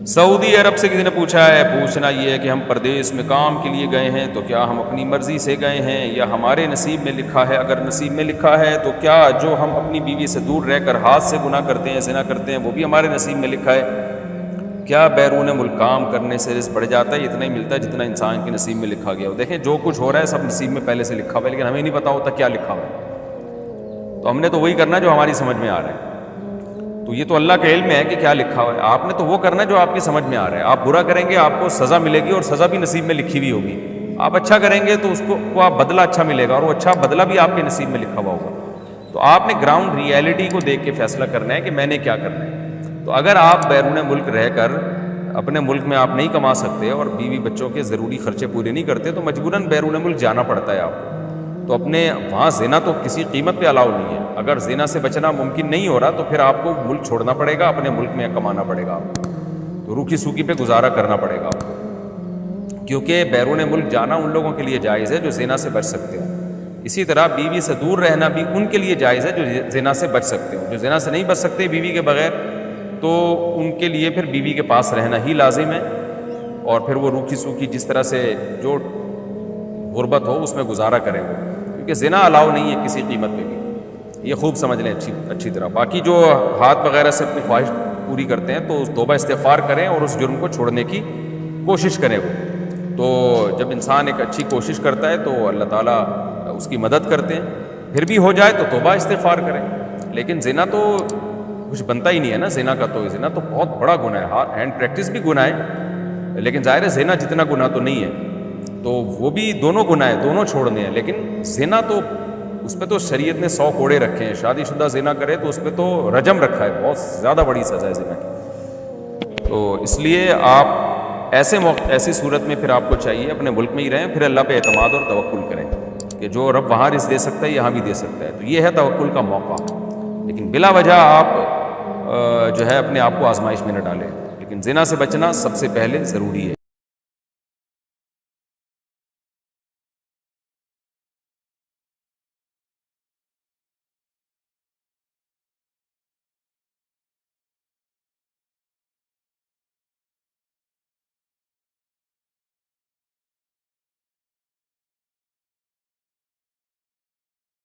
سعودی عرب سے کسی نے پوچھنا یہ ہے کہ ہم پردیس میں کام کے لیے گئے ہیں تو کیا ہم اپنی مرضی سے گئے ہیں یا ہمارے نصیب میں لکھا ہے؟ اگر نصیب میں لکھا ہے تو کیا جو ہم اپنی بیوی سے دور رہ کر ہاتھ سے گناہ کرتے ہیں، زنا کرتے ہیں، وہ بھی ہمارے نصیب میں لکھا ہے؟ کیا بیرون ملک کام کرنے سے رزق بڑھ جاتا ہے؟ اتنا ہی ملتا ہے جتنا انسان کے نصیب میں لکھا گیا ہو۔ دیکھیں جو کچھ ہو رہا ہے سب نصیب میں پہلے سے لکھا ہوا ہے، لیکن ہمیں نہیں پتا ہوتا کیا لکھا ہوا ہے، تو ہم نے تو وہی کرنا جو ہماری سمجھ میں آ رہا ہے۔ تو یہ تو اللہ کے علم میں ہے کہ کیا لکھا ہوا ہے، آپ نے تو وہ کرنا جو آپ کی سمجھ میں آ رہا ہے۔ آپ برا کریں گے آپ کو سزا ملے گی، اور سزا بھی نصیب میں لکھی ہوئی ہوگی۔ آپ اچھا کریں گے تو اس کو آپ بدلہ اچھا ملے گا، اور وہ اچھا بدلہ بھی آپ کے نصیب میں لکھا ہوا ہوگا۔ تو آپ نے گراؤنڈ ریئلٹی کو دیکھ کے فیصلہ کرنا ہے کہ میں نے کیا کرنا ہے۔ تو اگر آپ بیرون ملک رہ کر اپنے ملک میں آپ نہیں کما سکتے اور بیوی بچوں کے ضروری خرچے پورے نہیں کرتے تو مجبوراً بیرون ملک جانا پڑتا ہے آپ کو۔ تو اپنے وہاں زنا تو کسی قیمت پہ الاؤ نہیں ہے۔ اگر زنا سے بچنا ممکن نہیں ہو رہا تو پھر آپ کو ملک چھوڑنا پڑے گا، اپنے ملک میں کمانا پڑے گا آپ کو، تو روکھی سوکھی پہ گزارا کرنا پڑے گا آپ کو، کیونکہ بیرون ملک جانا ان لوگوں کے لیے جائز ہے جو زنا سے بچ سکتے ہوں۔ اسی طرح بیوی سے دور رہنا بھی ان کے لیے جائز ہے جو زنا سے بچ سکتے ہوں۔ جو زنا سے نہیں بچ سکتے بیوی کے بغیر تو ان کے لیے پھر بیوی کے پاس رہنا ہی لازم ہے، اور پھر وہ روکھی سوکھی جس طرح سے جو غربت ہو اس میں گزارا کریں وہ، کیونکہ زنا الاؤ نہیں ہے کسی قیمت پہ بھی۔ یہ خوب سمجھ لیں اچھی طرح۔ باقی جو ہاتھ وغیرہ سے اپنی خواہش پوری کرتے ہیں تو توبہ استغفار کریں اور اس جرم کو چھوڑنے کی کوشش کریں وہ۔ تو جب انسان ایک اچھی کوشش کرتا ہے تو اللہ تعالیٰ اس کی مدد کرتے ہیں، پھر بھی ہو جائے تو توبہ استغفار کریں۔ لیکن زنا تو کچھ بنتا ہی نہیں ہے نا، زنا کا تو زنا تو بہت بڑا گناہ ہے، ہینڈ پریکٹس بھی گناہ ہے، لیکن ظاہر ہے زنا جتنا گناہ تو نہیں ہے، تو وہ بھی دونوں گناہ ہیں، دونوں چھوڑنے ہیں۔ لیکن زنا تو اس پہ تو شریعت نے 100 کوڑے رکھے ہیں، شادی شدہ زنا کرے تو اس پہ تو رجم رکھا ہے، بہت زیادہ بڑی سزا ہے زنا کی۔ تو اس لیے آپ ایسی صورت میں پھر آپ کو چاہیے اپنے ملک میں ہی رہیں، پھر اللہ پہ اعتماد اور توکل کریں کہ جو رب وہاں رزق دے سکتا ہے یہاں بھی دے سکتا ہے، تو یہ ہے توکل کا موقع۔ لیکن بلا وجہ آپ جو ہے اپنے آپ کو آزمائش میں نہ ڈالیں، لیکن زنا سے بچنا سب سے پہلے ضروری ہے۔